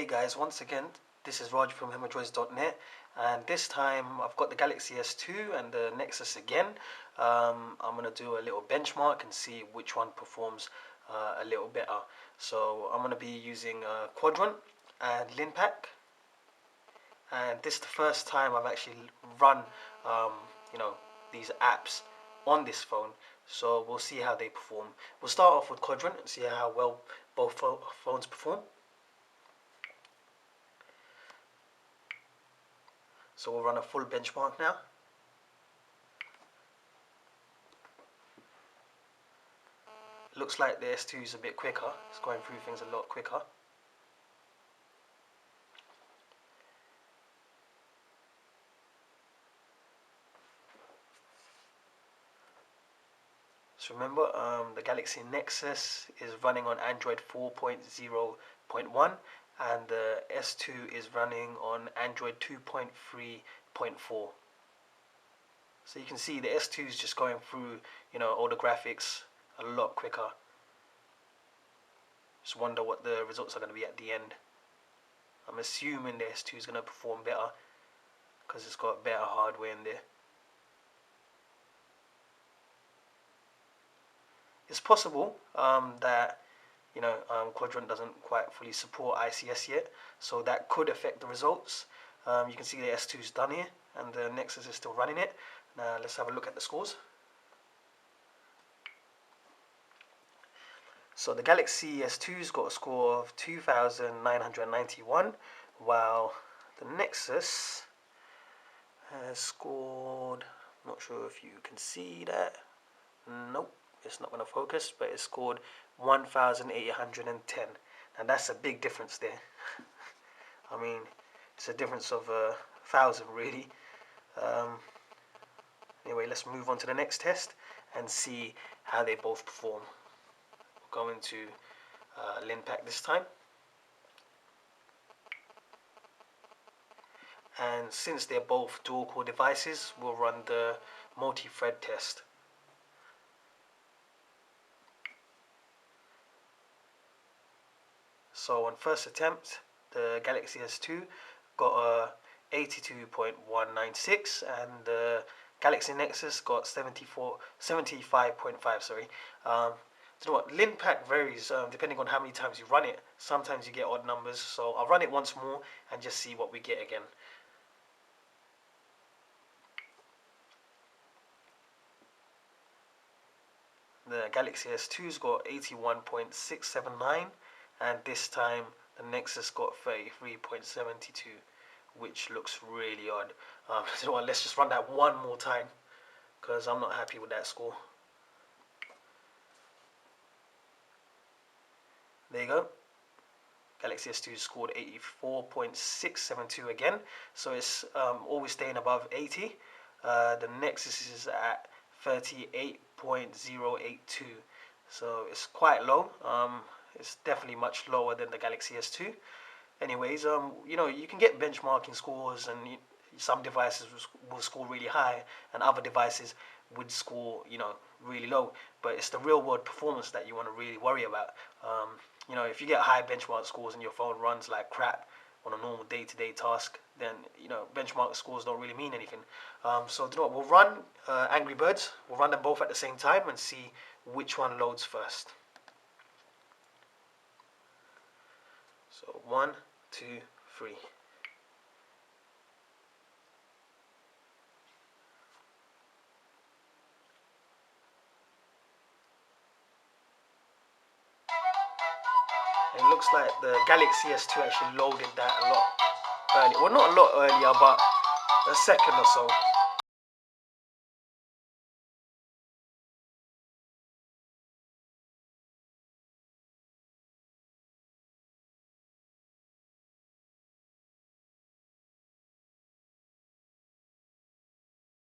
Hey guys, once again, this is Raj from hemorrdroids.net, and this time I've got the Galaxy S2 and the Nexus again. I'm going to do a little benchmark and see which one performs a little better. So I'm going to be using Quadrant and Linpack, and this is the first time I've actually run these apps on this phone. So we'll see how they perform. We'll start off with Quadrant and see how well both phones perform. So we'll run a full benchmark now. Looks like the S2 is a bit quicker. It's going through things a lot quicker. So remember, the Galaxy Nexus is running on Android 4.0.1 and the S2 is running on Android 2.3.4. So you can see the S2 is just going through, all the graphics a lot quicker. Just wonder what the results are going to be at the end. I'm assuming the S2 is going to perform better because it's got better hardware in there. It's possible that Quadrant doesn't quite fully support ICS yet, so that could affect the results. You can see the S2 is done here and the Nexus is still running it. Now let's have a look at the scores. So the Galaxy S2's got a score of 2,991, while the Nexus has scored, I'm not sure if you can see that, nope, it's not going to focus, but it scored 1,810, and that's a big difference there. I mean, it's a difference of 1,000 really. Anyway, let's move on to the next test and see how they both perform. We'll go into Linpack this time. And since they're both dual core devices, we'll run the multi-thread test. So on first attempt, the Galaxy S2 got a 82.196 and the Galaxy Nexus got 75.5. Sorry. You know what? Linpack varies depending on how many times you run it. Sometimes you get odd numbers, so I'll run it once more and just see what we get again. The Galaxy S2's got 81.679. and this time the Nexus got 33.72, which looks really odd. So let's just run that one more time because I'm not happy with that score. There you go. Galaxy S2 scored 84.672 again, so it's always staying above 80. The Nexus is at 38.082, so it's quite low. It's definitely much lower than the Galaxy S2. Anyways, you can get benchmarking scores, and some devices will score really high, and other devices would score, really low. But it's the real-world performance that you want to really worry about. If you get high benchmark scores and your phone runs like crap on a normal day-to-day task, then benchmark scores don't really mean anything. So we'll run Angry Birds. We'll run them both at the same time and see which one loads first. So 1, 2, 3. It looks like the Galaxy S2 actually loaded that a lot earlier. Well, not a lot earlier, but a second or so.